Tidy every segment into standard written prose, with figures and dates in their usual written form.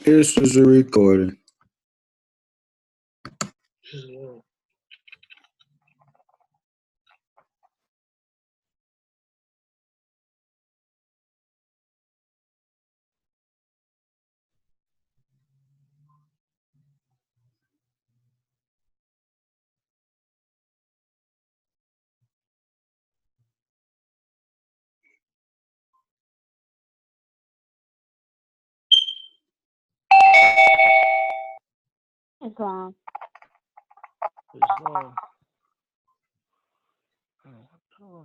This is a recording. Islam. Islam. Oh,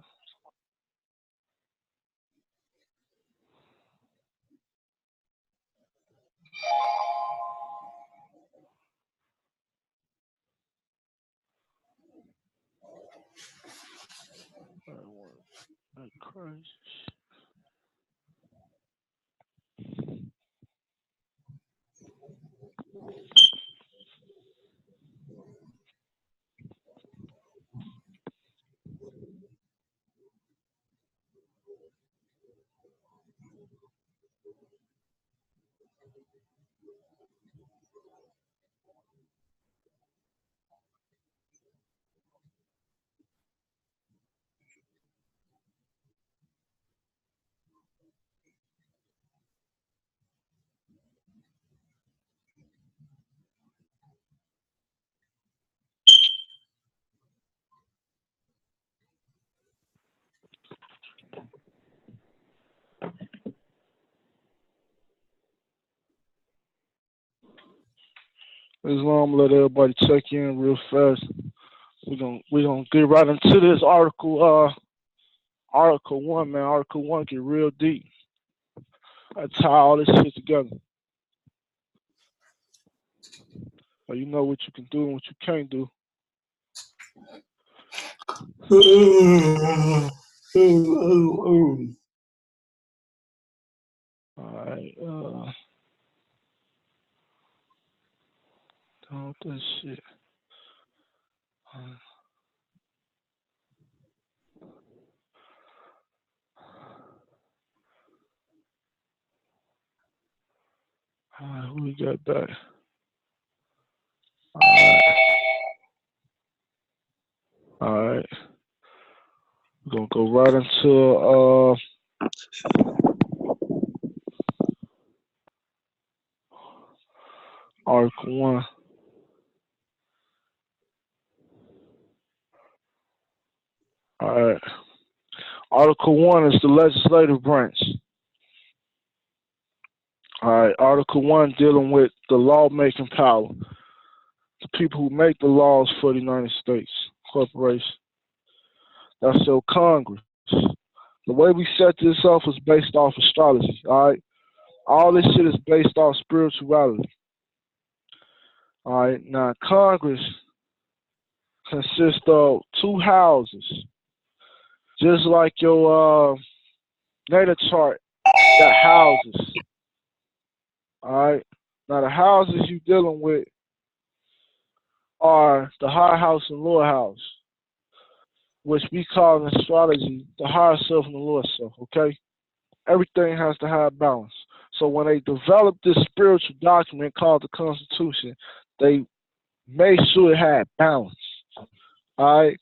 that crazy shit. Islam, let everybody check in real fast. We're gonna get right into this article. Article 1, man. Article 1 get real deep. I tie all this shit together. So you know what you can do and what you can't do. Alright, down with this shit. Alright, who we got back? Alright. We're gonna go right into Article 1. Alright. Article 1 is the legislative branch. Alright, Article 1 dealing with the lawmaking power. The people who make the laws for the United States corporation. That's your Congress. The way we set this up is based off astrology, alright? All this shit is based off spirituality. Alright, now Congress consists of 2 houses. Just like your natal chart got houses. Alright? Now the houses you dealing with are the higher house and lower house, which we call in astrology the higher self and the lower self, okay? Everything has to have balance. So when they developed this spiritual document called the Constitution, they made sure it had balance. Alright?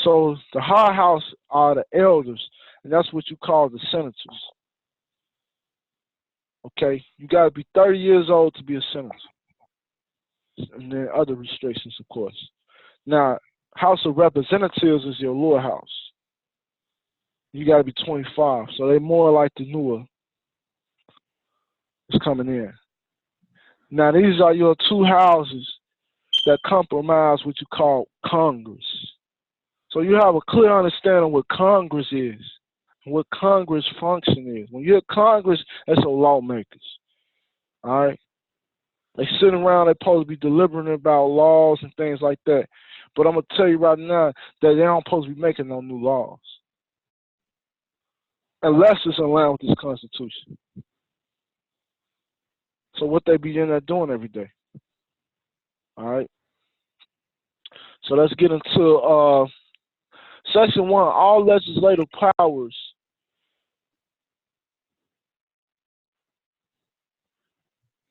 So the higher house are the elders, and that's what you call the senators. Okay? You gotta be 30 years old to be a senator. And then other restrictions, of course. Now, House of Representatives is your lower house. You got to be 25, so they're more like the newer coming in. Now, these are your two houses that compromise what you call Congress. So you have a clear understanding of what Congress is, and what Congress function is. When you're at Congress, that's your lawmakers. All right? They sit around, they're supposed to be deliberating about laws and things like that. But I'm going to tell you right now that they don't supposed to be making no new laws. Unless it's in line with this Constitution. So what they be in there doing every day. All right? So let's get into Section 1, all legislative powers.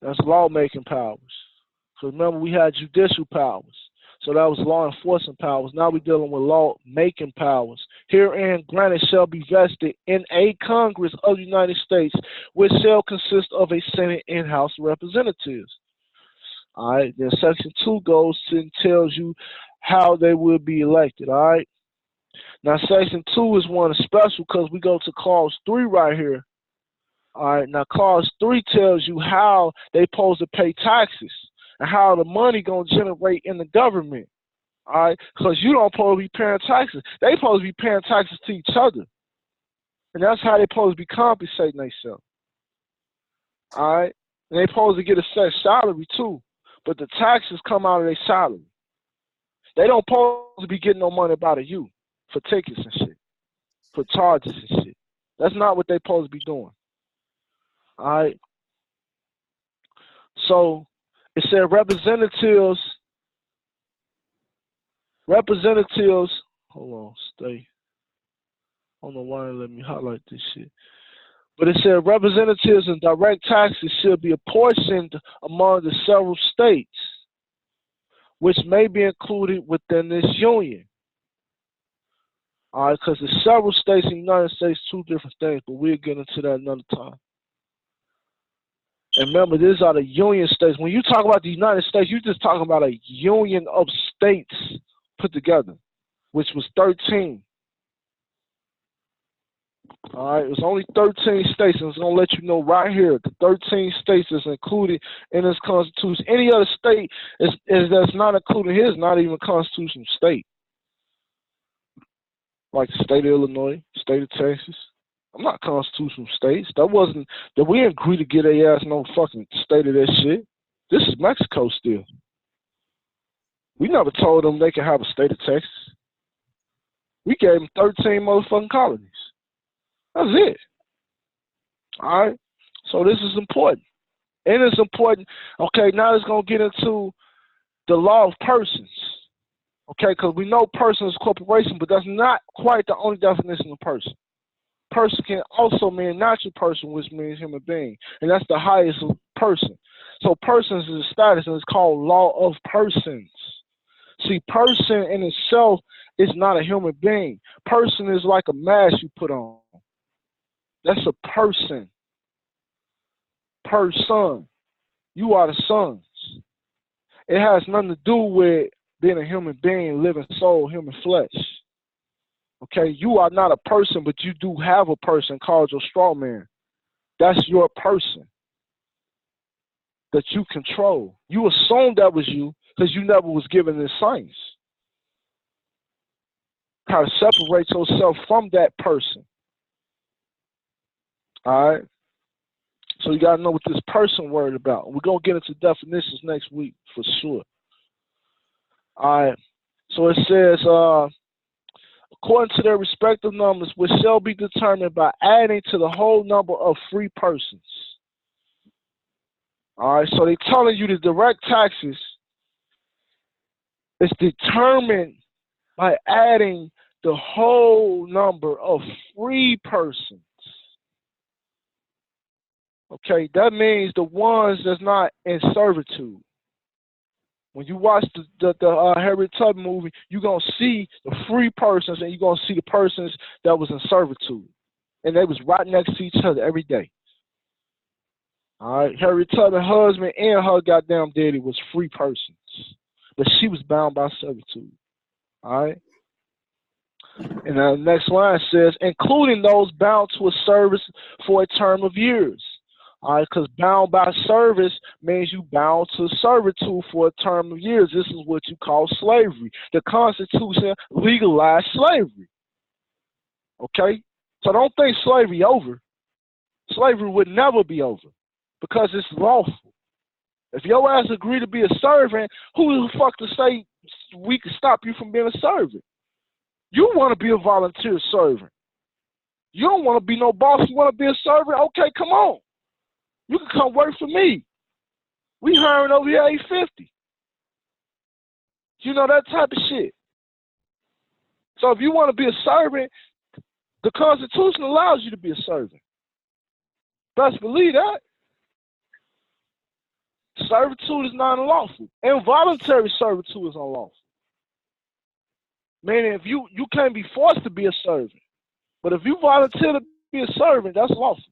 That's lawmaking powers. So remember, we had judicial powers. So that was law enforcement powers. Now we're dealing with law-making powers. Herein granted shall be vested in a Congress of the United States, which shall consist of a Senate and House of Representatives. All right. Then Section 2 goes and tells you how they will be elected. All right. Now Section 2 is one special because we go to Clause 3 right here. All right. Now Clause 3 tells you how they supposed to pay taxes and how the money gonna generate in the government. All right. Because you don't supposed to be paying taxes. They supposed to be paying taxes to each other. And that's how they supposed to be compensating themselves. All right. And they supposed to get a set salary too. But the taxes come out of their salary. They don't supposed to be getting no money out of you for tickets and shit, for charges and shit. That's not what they supposed to be doing. All right. So it said representatives. Hold on, stay. I don't know why they let me highlight this shit. But it said representatives and direct taxes should be apportioned among the several states, which may be included within this union. All right, because there's several states in the United States, two different things, but we'll get into that another time. And remember, these are the union states. When you talk about the United States, you're just talking about a union of states put together, which was 13. All right, it was only 13 states, and it's going to let you know right here, the 13 states is included in this Constitution. Any other state that's not included here is not even a constitutional state. Like the state of Illinois, state of Texas. I'm not constitutional states. That we didn't agree to get their ass no fucking state of that shit. This is Mexico still. We never told them they could have a state of Texas. We gave them 13 motherfucking colonies. That's it. All right. So this is important. And it's important. Okay, now it's going to get into the law of persons. Okay, because we know person is corporation, but that's not quite the only definition of person. Person can also mean natural person, which means human being. And that's the highest person. So persons is a status, and it's called law of persons. See, person in itself is not a human being. Person is like a mask you put on. That's a person. Person. You are the sons. It has nothing to do with being a human being, living soul, human flesh. Okay, you are not a person, but you do have a person called your straw man. That's your person that you control. You assumed that was you because you never was given this science. How to separate yourself from that person. All right. So you got to know what this person word about. We're going to get into definitions next week for sure. All right. So it says, according to their respective numbers, which shall be determined by adding to the whole number of free persons. All right. So they're telling you the direct taxes is determined by adding the whole number of free persons. Okay, that means the ones that's not in servitude. When you watch the Harriet Tubman movie, you're going to see the free persons and you're going to see the persons that was in servitude. And they was right next to each other every day. All right, Harriet Tubman's husband and her goddamn daddy was free persons. But she was bound by servitude. All right. And the next line says, including those bound to a service for a term of years. All right, because bound by service means you bound to servitude for a term of years. This is what you call slavery. The Constitution legalized slavery. Okay? So don't think slavery over. Slavery would never be over because it's lawful. If your ass agree to be a servant, who the fuck to say we can stop you from being a servant? You want to be a volunteer servant. You don't want to be no boss. You want to be a servant? Okay, come on. You can come work for me. We hiring over here $850. You know, that type of shit. So if you want to be a servant, the Constitution allows you to be a servant. Best believe that. Servitude is not unlawful. Involuntary servitude is unlawful. Meaning if you can't be forced to be a servant. But if you volunteer to be a servant, that's lawful.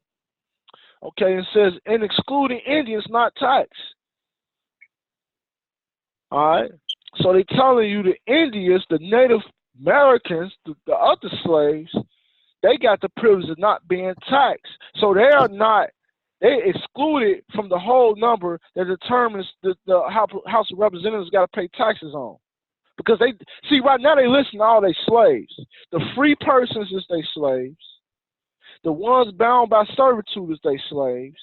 Okay, it says, and excluding Indians not taxed. All right? So they're telling you the Indians, the Native Americans, the other slaves, they got the privilege of not being taxed. So they excluded from the whole number that determines the House of Representatives got to pay taxes on. Because they, see, right now they listen to all their slaves. The free persons is their slaves. The ones bound by servitude is their slaves.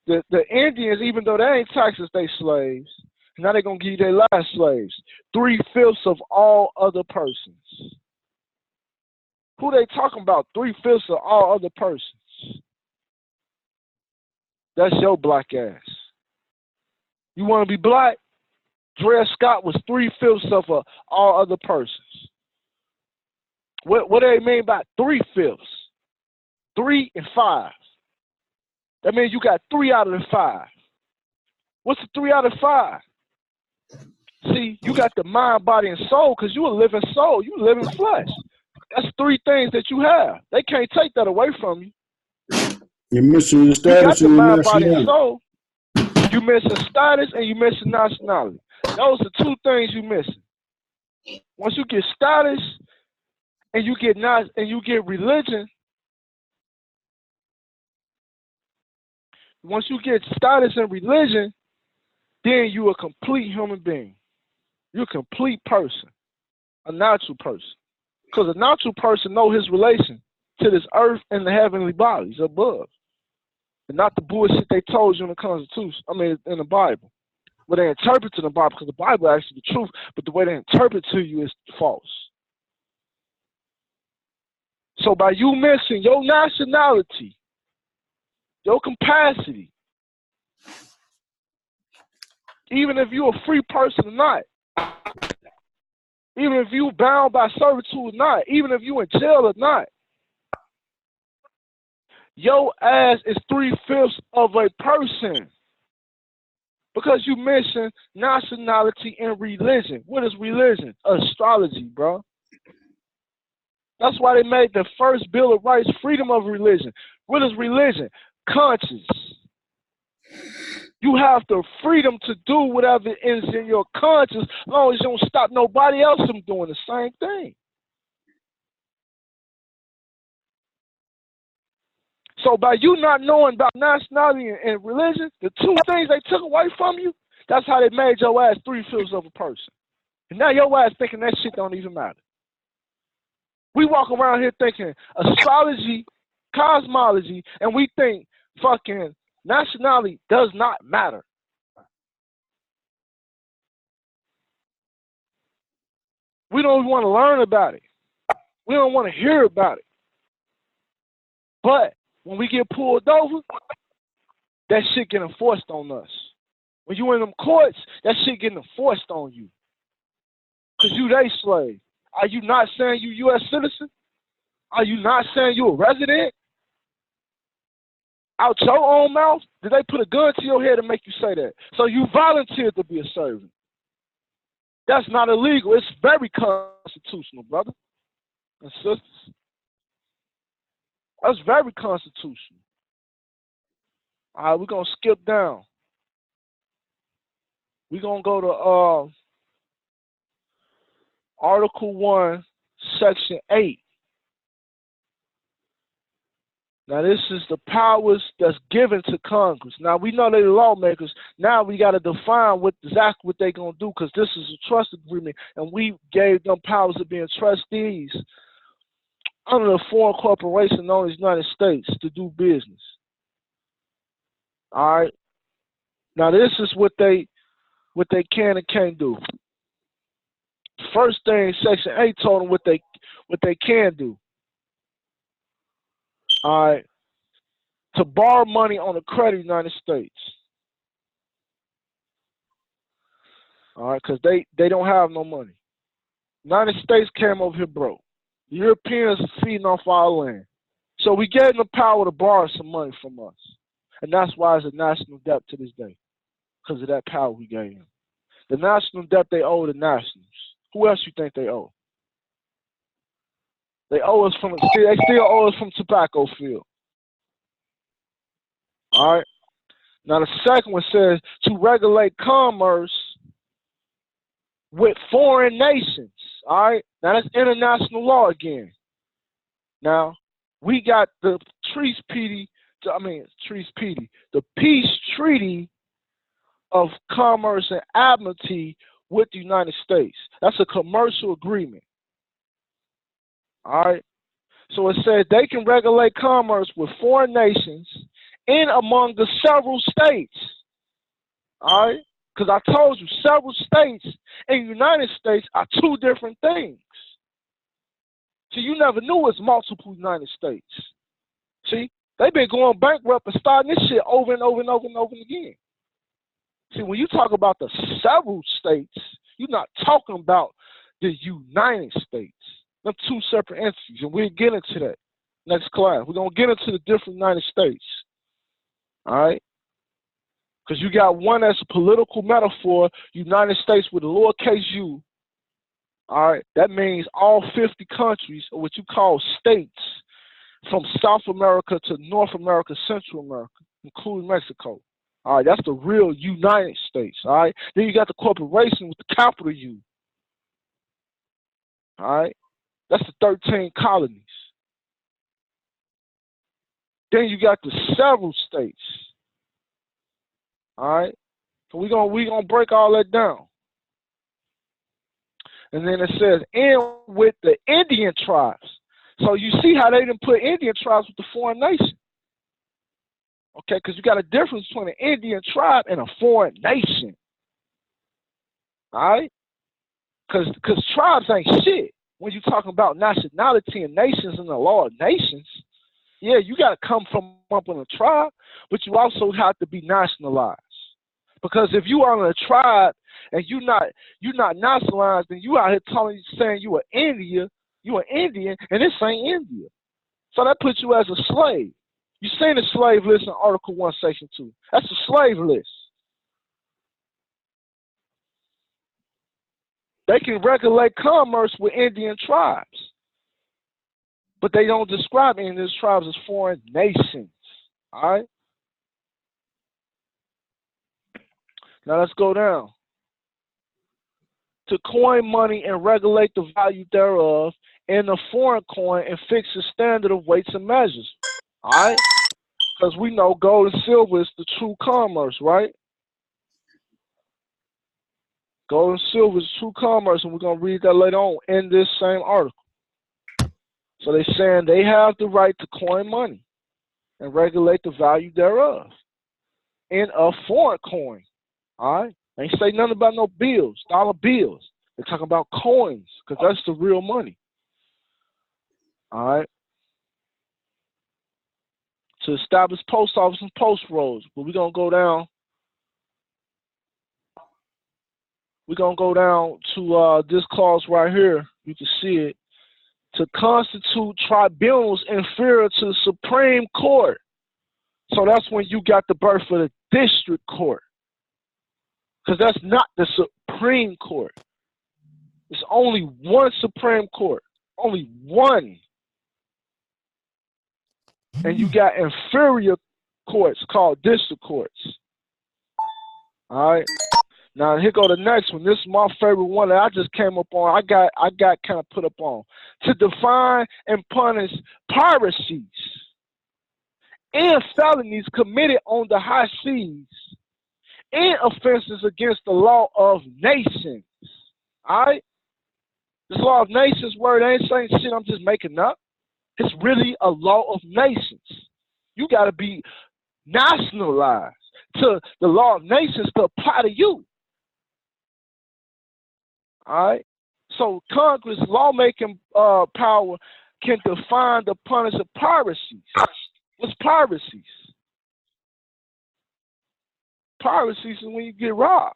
The Indians, even though they ain't taxed, is their slaves. Now they're going to give you their last slaves. 3/5 of all other persons. Who they talking about? 3/5 of all other persons. That's your black ass. You want to be black? Dred Scott was 3/5 of all other persons. What do they mean by 3/5? 3 and 5. That means you got 3 out of the 5. What's the 3 out of 5? See, you got the mind, body, and soul because you a living soul. You living flesh. That's 3 things that you have. They can't take that away from you. You're missing your status you got the and your mind, body, and nationality. soul. You missing status and you missing nationality. Those are 2 things you missing. Once you get status and you get religion, once you get status and religion, then you a complete human being. You're a complete person, a natural person. Because a natural person knows his relation to this earth and the heavenly bodies above. And not the bullshit they told you in the Constitution, in the Bible. What they interpret to the Bible, because the Bible is actually the truth, but the way they interpret to you is false. So by you missing your nationality, your capacity, even if you're a free person or not, even if you bound by servitude or not, even if you in jail or not, your ass is 3/5 of a person. Because you mentioned nationality and religion. What is religion? Astrology, bro. That's why they made the first Bill of Rights, freedom of religion. What is religion? Conscience. You have the freedom to do whatever is in your conscience as long as you don't stop nobody else from doing the same thing. So by you not knowing about nationality and religion, the 2 things they took away from you, that's how they made your ass 3/5 of a person. And now your ass thinking that shit don't even matter. We walk around here thinking astrology, cosmology, and we think fucking nationality does not matter. We don't want to learn about it. We don't want to hear about it. But when we get pulled over, that shit getting enforced on us. When you in them courts, that shit getting enforced on you. Because you they slave. Are you not saying you U.S. citizen? Are you not saying you a resident? Out your own mouth, did they put a gun to your head and make you say that? So you volunteered to be a servant. That's not illegal. It's very constitutional, brother and sisters. That's very constitutional. All right, we're going to skip down. We're going to go to Article 1, Section 8. Now, this is the powers that's given to Congress. Now, we know they're the lawmakers. Now, we got to define exactly what they're going to do, because this is a trust agreement, and we gave them powers of being trustees under a foreign corporation known as United States to do business. All right? Now, this is what they can and can't do. First thing, Section 8 told them what they can do. All right? To borrow money on the credit of the United States. All right, because they don't have no money. United States came over here broke. The Europeans are feeding off our land. So we gave them the power to borrow some money from us. And that's why it's a national debt to this day, because of that power we gave them. The national debt they owe the nationals. Who else you think they owe? They owe us they still owe us from tobacco field. All right. Now the second one says to regulate commerce with foreign nations. All right. Now that's international law again. Now we got the Peace Treaty of Commerce and Amity with the United States. That's a commercial agreement. All right. So it says they can regulate commerce with foreign nations in among the several states. All right. Because I told you several states and United States are two different things. See, you never knew it's multiple United States. See, they've been going bankrupt and starting this shit over and over and over and over again. See, when you talk about the several states, you're not talking about the United States. Them two separate entities, and we'll get into that next class. We're going to get into the different United States. All right? Because you got one that's a political metaphor, United States with a lowercase u. All right? That means all 50 countries, or what you call states, from South America to North America, Central America, including Mexico. All right, that's the real United States. All right, then you got the corporation with the capital U. All right, that's the 13 colonies. Then you got the several states. All right, so we gonna break all that down. And then it says, and with the Indian tribes. So you see how they didn't put Indian tribes with the foreign nation. Okay, because you got a difference between an Indian tribe and a foreign nation. All right? Because tribes ain't shit. When you're talking about nationality and nations and the law of nations, yeah, you got to come from up in a tribe, but you also have to be nationalized. Because if you are in a tribe and you're not nationalized, then you out here saying you are Indian, and this ain't India. So that puts you as a slave. You seen the slave list in Article 1, Section 2. That's a slave list. They can regulate commerce with Indian tribes, but they don't describe Indian tribes as foreign nations. All right? Now let's go down. To coin money and regulate the value thereof in a foreign coin and fix the standard of weights and measures. All right? Because we know gold and silver is the true commerce, right? Gold and silver is true commerce, and we're going to read that later on in this same article. So they're saying they have the right to coin money and regulate the value thereof in a foreign coin. All right? They ain't say nothing about no bills, dollar bills. They're talking about coins, because that's the real money. All right? To establish post office and post roads. But we're going to go down. We're going to go down to this clause right here. You can see it. To constitute tribunals inferior to the Supreme Court. So that's when you got the birth of the district court. Because that's not the Supreme Court. It's only one Supreme Court. Only one. And you got inferior courts called district courts. All right. Now here go the next one. This is my favorite one that I just came up on. I got kind of put up on. To define and punish piracies. and felonies committed on the high seas and offenses against the law of nations. All right? This law of nations word ain't saying shit I'm just making up. It's really a law of nations. You got to be nationalized to the law of nations to apply to you. All right? So Congress lawmaking power can define the punish of piracies. What's piracies? Piracies is when you get robbed.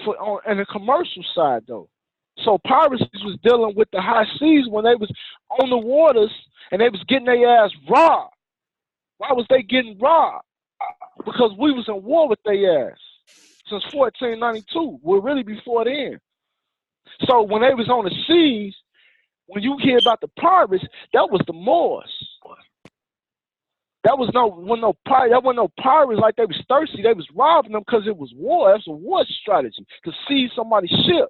On the commercial side, though. So piracies was dealing with the high seas when they was on the waters and they was getting their ass robbed. Why was they getting robbed? Because we was in war with their ass since 1492. Well, really before then. So when they was on the seas, when you hear about the pirates, that was the Moors. That was no pirates like they was thirsty. They was robbing them because it was war. That's a war strategy to seize somebody's ship.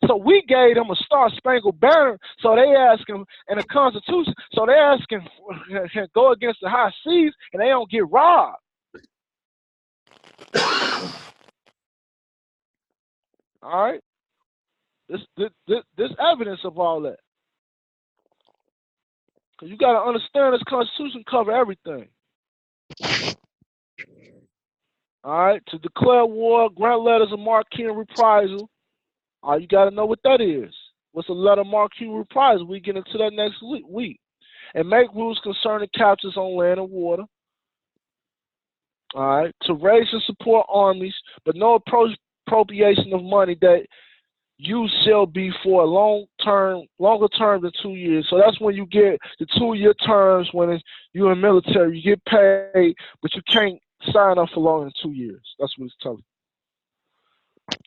So we gave them a Star-Spangled Banner, so they asking, and a Constitution, so they asking go against the high seas, and they don't get robbed. All right, this evidence of all that, because you got to understand this Constitution cover everything. All right, to declare war, grant letters of marque and reprisal. You got to know what that is. What's a letter marque and reprisal? We get into that next week. And make rules concerning captures on land and water. All right, to raise and support armies, but no appropriation of money that you shall be for a longer term than 2 years. So that's when you get the 2-year terms when you're in military. You get paid, but you can't sign up for longer than 2 years. That's what it's telling.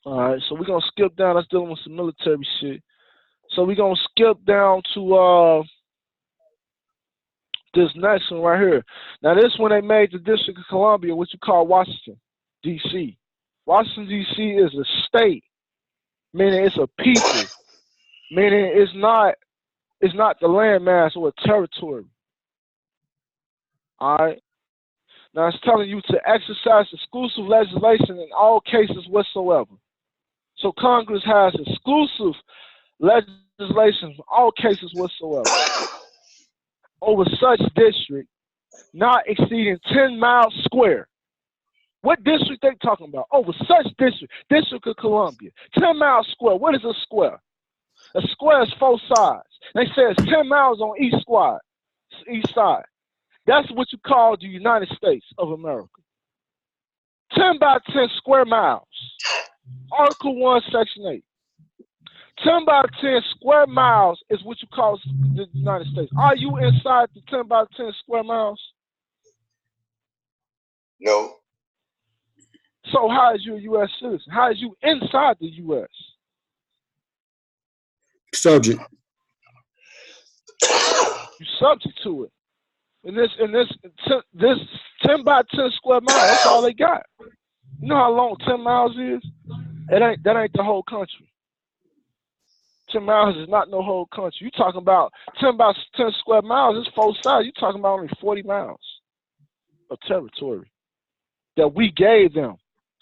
All right, so we're going to skip down. That's dealing with some military shit. So we're going to skip down to this next one right here. Now, this one they made the District of Columbia, what you call Washington, D.C. Washington, D.C. is a state, meaning it's a people, meaning it's not the landmass or a territory. All right? Now, it's telling you to exercise exclusive legislation in all cases whatsoever. So Congress has exclusive legislation in all cases whatsoever over such district not exceeding 10 miles square. What district they talking about? Over such district, District of Columbia, 10 miles square. What is a square? A square is 4 sides. They say it's 10 miles on each side. That's what you call the United States of America. 10 by 10 square miles. Article 1, Section 8. 10 by 10 square miles is what you call the United States. Are you inside the 10 by 10 square miles? No. So how is you a U.S. citizen? How is you inside the U.S.? Subject. You subject to it. And this 10 by 10 square miles, that's all they got. You know how long 10 miles is? That ain't the whole country. 10 miles is not no whole country. You talking about 10 by 10 square miles, it's 4 sides. You talking about only 40 miles of territory that we gave them.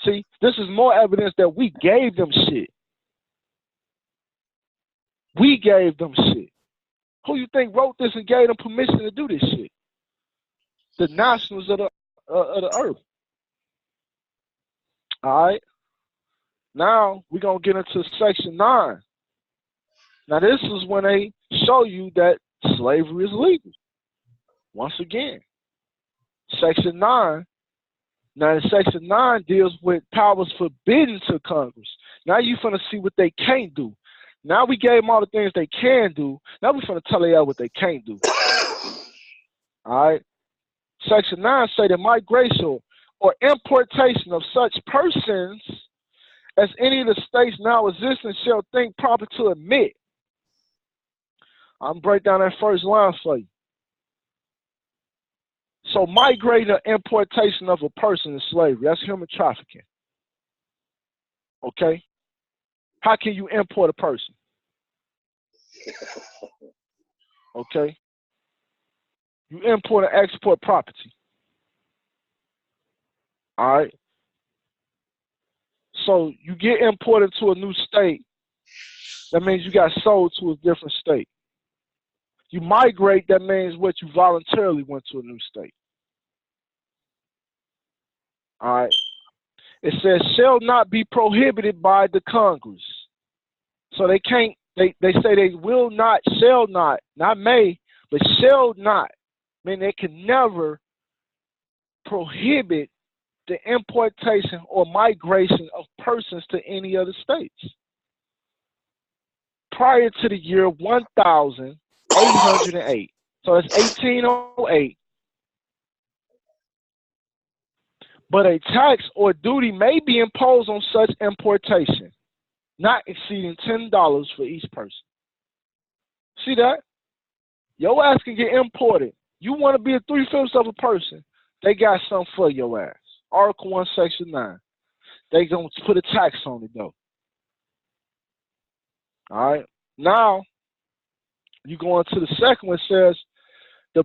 See, this is more evidence that we gave them shit. We gave them shit. Who you think wrote this and gave them permission to do this shit? The nationals of the earth. All right. Now we're gonna get into Section 9. Now this is when they show you that slavery is legal. Once again, Section 9. Now Section 9 deals with powers forbidden to Congress. Now you finna see what they can't do. Now we gave them all the things they can do. Now we finna tell you what they can't do. All right. Section 9 say the migration or importation of such persons as any of the states now existing shall think proper to admit. I'm gonna break down that first line for you. So migrating or importation of a person is slavery. That's human trafficking. Okay? How can you import a person? Okay? You import and export property. All right. So you get imported to a new state. That means you got sold to a different state. You migrate. That means what you voluntarily went to a new state. All right. It says shall not be prohibited by the Congress. So they can't. They say they will not, shall not may, but shall not. I mean, they can never prohibit the importation or migration of persons to any other states prior to the year 1808. So that's 1808. But a tax or duty may be imposed on such importation, not exceeding $10 for each person. See that? Your ass can get imported. You want to be a 3/5 of a person, they got something for your ass. Article 1, Section 9. They going to put a tax on it, though. All right? Now, you go into the second one. It says, the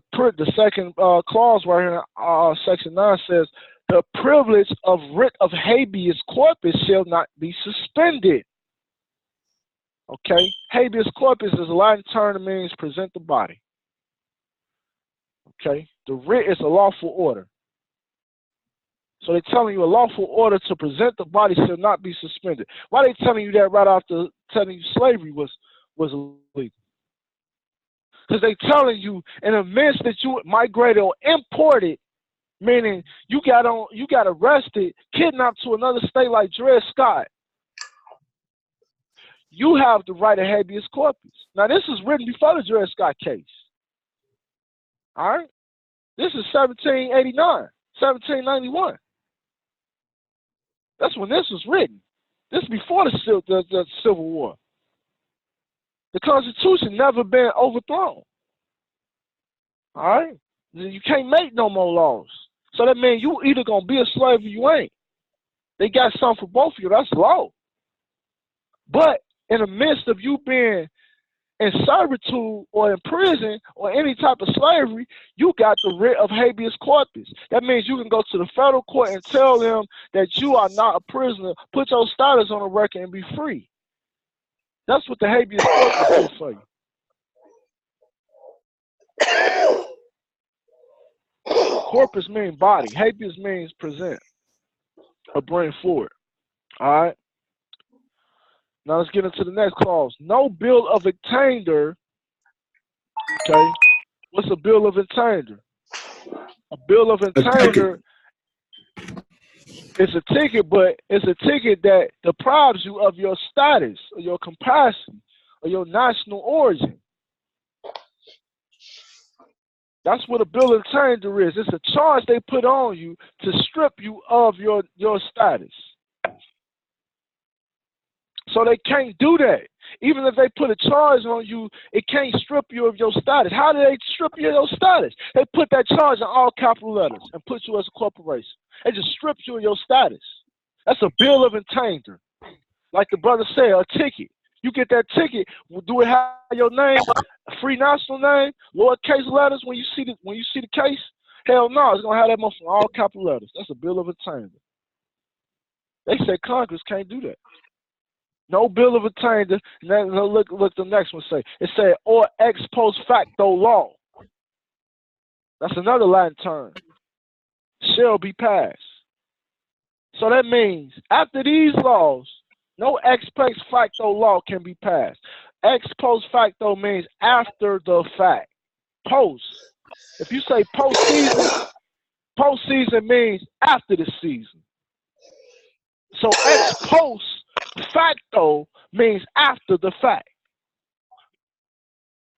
second clause right here in Section 9 says, the privilege of writ of habeas corpus shall not be suspended. Okay? Habeas corpus is a Latin term that means present the body. Okay? The writ is a lawful order. So they're telling you a lawful order to present the body shall not be suspended. Why are they telling you that right after telling you slavery was illegal? Because they're telling you in the midst that you migrated or imported, meaning you got arrested, kidnapped to another state like Dred Scott, you have the right of habeas corpus. Now this is written before the Dred Scott case. All right? This is 1789, 1791. That's when this was written. This is before the Civil War. The Constitution never been overthrown. All right? You can't make no more laws. So that means you either going to be a slave or you ain't. They got something for both of you. That's law. But in the midst of you being in servitude or in prison or any type of slavery, you got the writ of habeas corpus. That means you can go to the federal court and tell them that you are not a prisoner, put your status on the record and be free. That's what the habeas corpus is for you. Corpus means body. Habeas means present or bring forward. All right. Now let's get into the next clause. No bill of attainder. Okay. What's a bill of attainder? A bill of attainder is a ticket, but it's a ticket that deprives you of your status, or your capacity, or your national origin. That's what a bill of attainder is. It's a charge they put on you to strip you of your status. So they can't do that. Even if they put a charge on you, it can't strip you of your status. How do they strip you of your status? They put that charge in all capital letters and put you as a corporation. They just strip you of your status. That's a bill of attainder. Like the brother said, a ticket. You get that ticket, do it have your name, free national name, lowercase letters when you see the case? Hell no, it's gonna have that in all capital letters. That's a bill of attainder. They said Congress can't do that. No bill of attainder. Look the next one say. It said or ex post facto law. That's another Latin term. Shall be passed. So that means after these laws, no ex post facto law can be passed. Ex post facto means after the fact. Post. If you say post-season means after the season. So ex post facto means after the fact.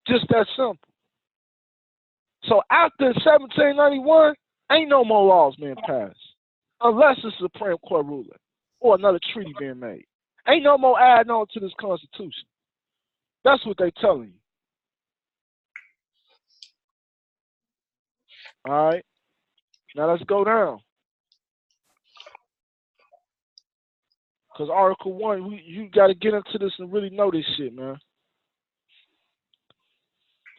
Just that simple. So after 1791, ain't no more laws being passed. Unless it's a Supreme Court ruling or another treaty being made. Ain't no more adding on to this Constitution. That's what they telling you. All right. Now let's go down. Because Article 1, you got to get into this and really know this shit, man.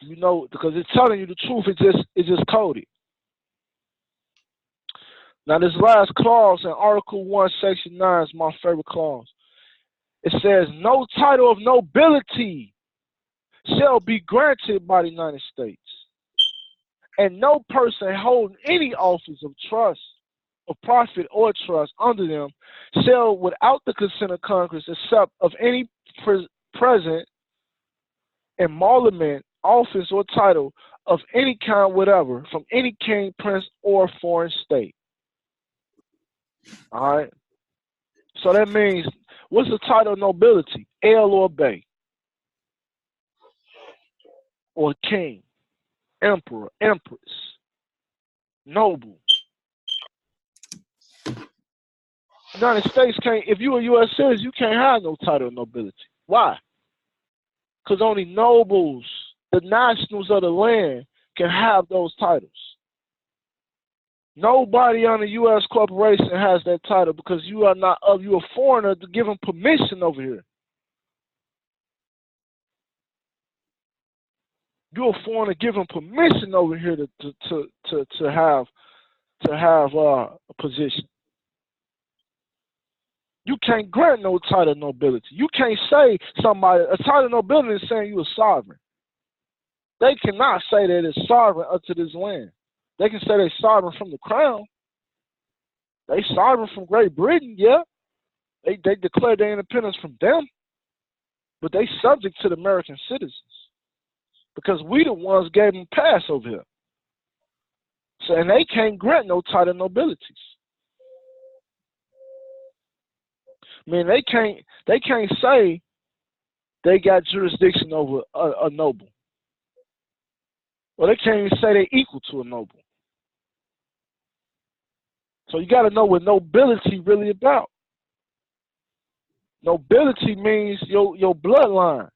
You know, because it's telling you the truth. It's just coded. Now, this last clause in Article 1, Section 9 is my favorite clause. It says, no title of nobility shall be granted by the United States, and no person holding any office of trust, of profit or trust under them shall, without the consent of Congress, accept of any present emolument, office, or title of any kind whatever from any king, prince, or foreign state. All right? So that means, what's the title of nobility? L or Bey, or king, emperor, empress, noble. United States can't, if you're a U.S. citizen, you can't have no title of nobility. Why? Because only nobles, the nationals of the land, can have those titles. Nobody on a U.S. corporation has that title because you are not of, you're a foreigner to give them permission over here. You're a foreigner to give them permission over here to have a position. You can't grant no title of nobility. You can't say somebody, a title of nobility is saying you a sovereign. They cannot say that it's sovereign unto this land. They can say they're sovereign from the crown. They sovereign from Great Britain, yeah. They declared their independence from them. But they subject to the American citizens. Because we the ones gave them pass over here. So, and they can't grant no title of nobilities. I mean, they can't say they got jurisdiction over a noble. Well, they can't even say they're equal to a noble. So you got to know what nobility really about. Nobility means your bloodline,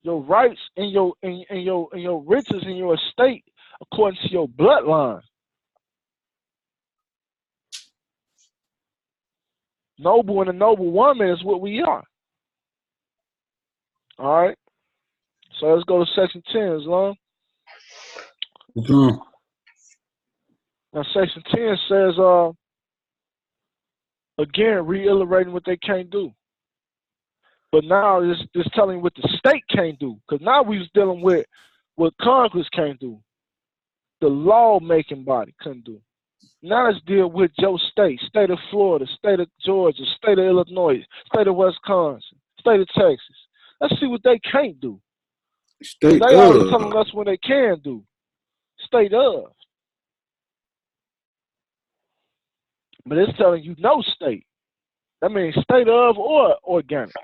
your rights and your riches and your estate according to your bloodline. Noble and a noble woman is what we are. All right. So let's go to Section 10, Islam. Now, Section 10 says, again, reiterating what they can't do. But now it's telling what the state can't do. Because now we was dealing with what Congress can't do. The lawmaking body couldn't do. Now let's deal with your state of Florida, state of Georgia, state of Illinois, state of Wisconsin, state of Texas. Let's see what they can't do. They already telling us what they can do. State of. But it's telling you no state. That means state of or organic.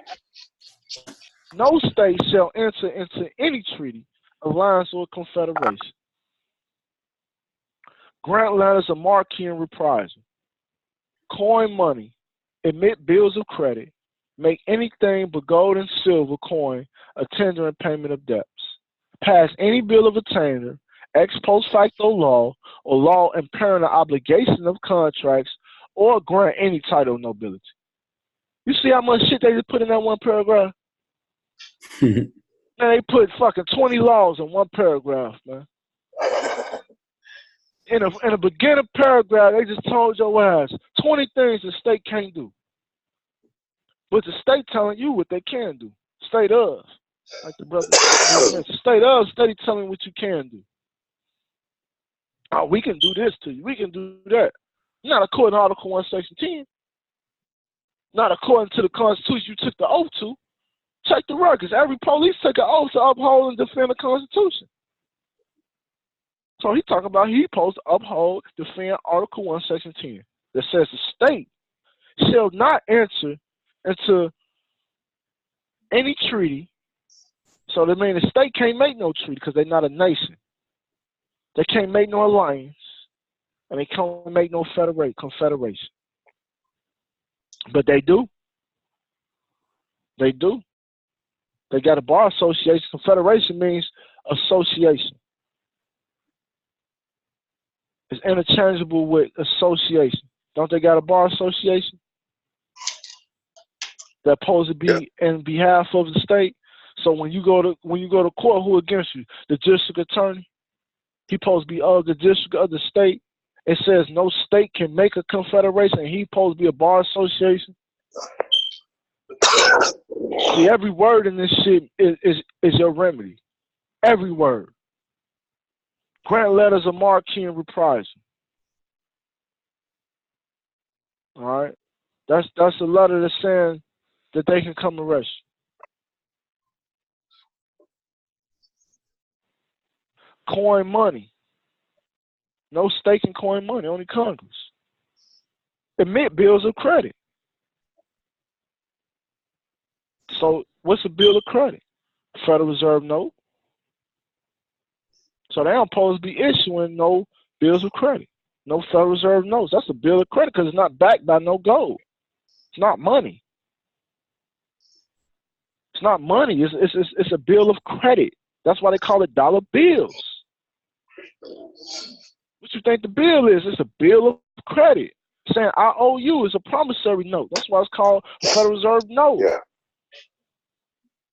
No state shall enter into any treaty, alliance, or confederation. Grant letters of marque and reprisal. Coin money. Emit bills of credit. Make anything but gold and silver coin a tender in payment of debts. Pass any bill of attainder, ex post facto law, or law impairing the obligation of contracts, or grant any title of nobility. You see how much shit they just put in that one paragraph? Man, they put fucking 20 laws in one paragraph, man. In a beginning paragraph, they just told your ass 20 things the state can't do. But the state telling you what they can do. State of. Like the brother. State of, state telling what you can do. Oh, we can do this to you. We can do that. Not according to Article 1, Section 10. Not according to the Constitution you took the oath to. Check the records. Every police took an oath to uphold and defend the Constitution. So he talking about he supposed to uphold, defend Article 1, Section 10. That says the state shall not enter into any treaty. So that means the state can't make no treaty because they're not a nation. They can't make no alliance. And they can't make no confederation. But they do. They do. They got a bar association. Confederation means association. It's interchangeable with association. Don't they got a bar association? That's supposed to be in behalf of the state. So when you go to court, who against you? The district attorney. He supposed to be of the district of the state. It says no state can make a confederation, and he supposed to be a bar association. See, every word in this shit is your remedy. Every word. Grant letters of marquee and reprisal. All right, that's a letter that's saying that they can come arrest you. Coin money. No state can coin money, only Congress. Emit bills of credit. So what's a bill of credit? Federal Reserve note. So they don't supposed to be issuing no bills of credit, no Federal Reserve notes. That's a bill of credit because it's not backed by no gold. It's not money. It's not money. It's a bill of credit. That's why they call it dollar bills. What you think the bill is? It's a bill of credit. Saying I owe you is a promissory note. That's why it's called a Federal Reserve note. Yeah.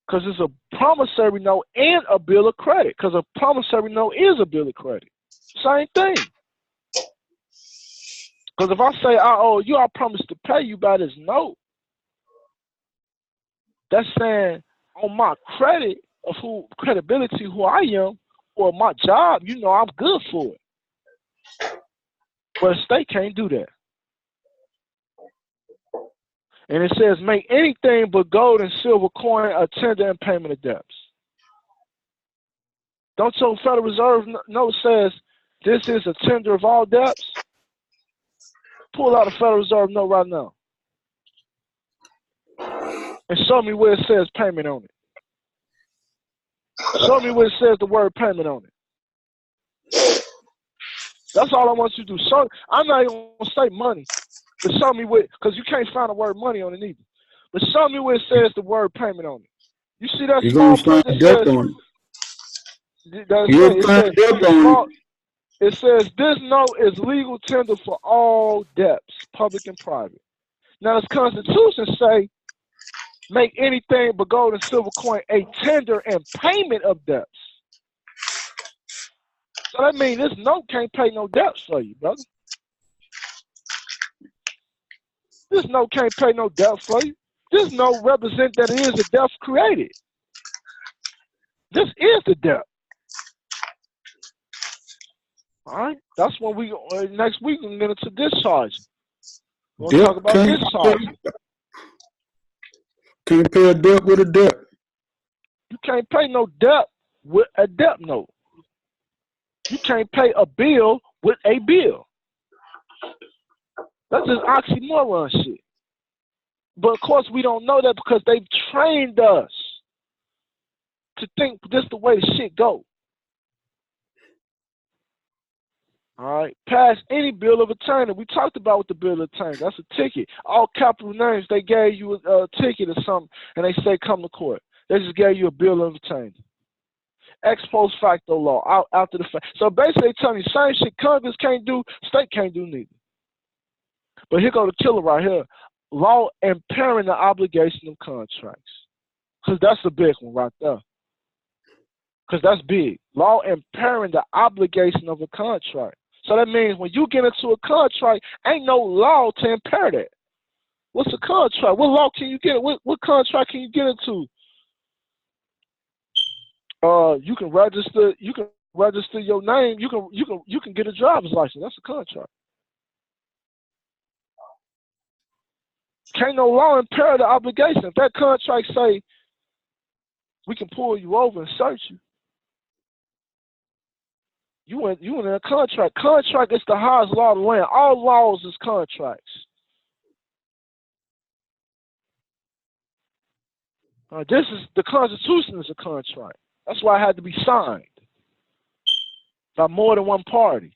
Because it's a promissory note and a bill of credit. Because a promissory note is a bill of credit. Same thing. Because if I say I owe you, I promise to pay you by this note. That's saying on my credit of credibility, who I am, or my job, you know I'm good for it. But a state can't do that. And it says, make anything but gold and silver coin a tender in payment of debts. Don't your Federal Reserve note says this is a tender of all debts? Pull out a Federal Reserve note right now. And show me where it says payment on it. Show me where it says the word payment on it. That's all I want you to do. So I'm not even going to say money. But show me where, because you can't find the word money on it either. But show me where it says the word payment on it. You see that You're small going to print find that debt says, on it. You're going to find debt on it. it says this note is legal tender for all debts, public and private. Now this Constitution say, make anything but gold and silver coin a tender and payment of debts. So that means this note can't pay no debts for you, brother. This note can't pay no debt for you. This note represents that it is a debt created. This is the debt. All right? That's when we, next week, we're going to get into discharging. We'll talk about discharging. Can't pay a debt with a debt. You can't pay no debt with a debt note. You can't pay a bill with a bill. That's just oxymoron shit. But of course we don't know that because they've trained us to think this the way the shit go. All right, pass any bill of attainder. We talked about what the bill of attainder. That's a ticket. All capital names. They gave you a ticket or something, and they say come to court. They just gave you a bill of attainder. Ex post facto law, out after the fact. So basically, they telling you same shit. Congress can't do, state can't do neither. But here go the killer right here. Law impairing the obligation of contracts. Because that's the big one right there. Because that's big. Law impairing the obligation of a contract. So that means when you get into a contract, ain't no law to impair that. What's a contract? What law can you get? What contract can you get into? You can register your name. You can get a driver's license. That's a contract. Can't no law impair the obligation. If that contract say we can pull you over and search you, you went in a contract. Contract is the highest law of the land. All laws is contracts. This is the Constitution is a contract. That's why it had to be signed by more than one party.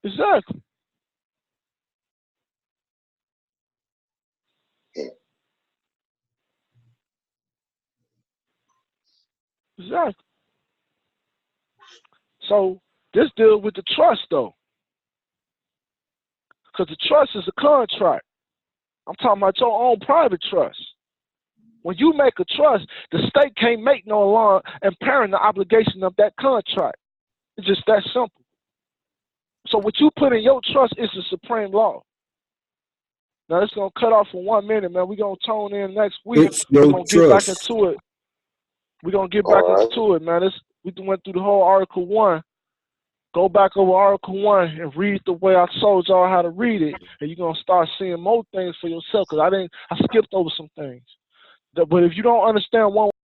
Exactly. Exactly. So this deals with the trust though. Because the trust is a contract. I'm talking about your own private trust. When you make a trust, the state can't make no law impairing the obligation of that contract. It's just that simple. So what you put in your trust is the supreme law. Now it's gonna cut off for 1 minute, man. We're gonna tune in next week. We're gonna get back into it. We're gonna get back into it, man. We went through the whole Article 1. Go back over Article 1 and read the way I told y'all how to read it, and you're gonna start seeing more things for yourself. Cause I skipped over some things. But if you don't understand one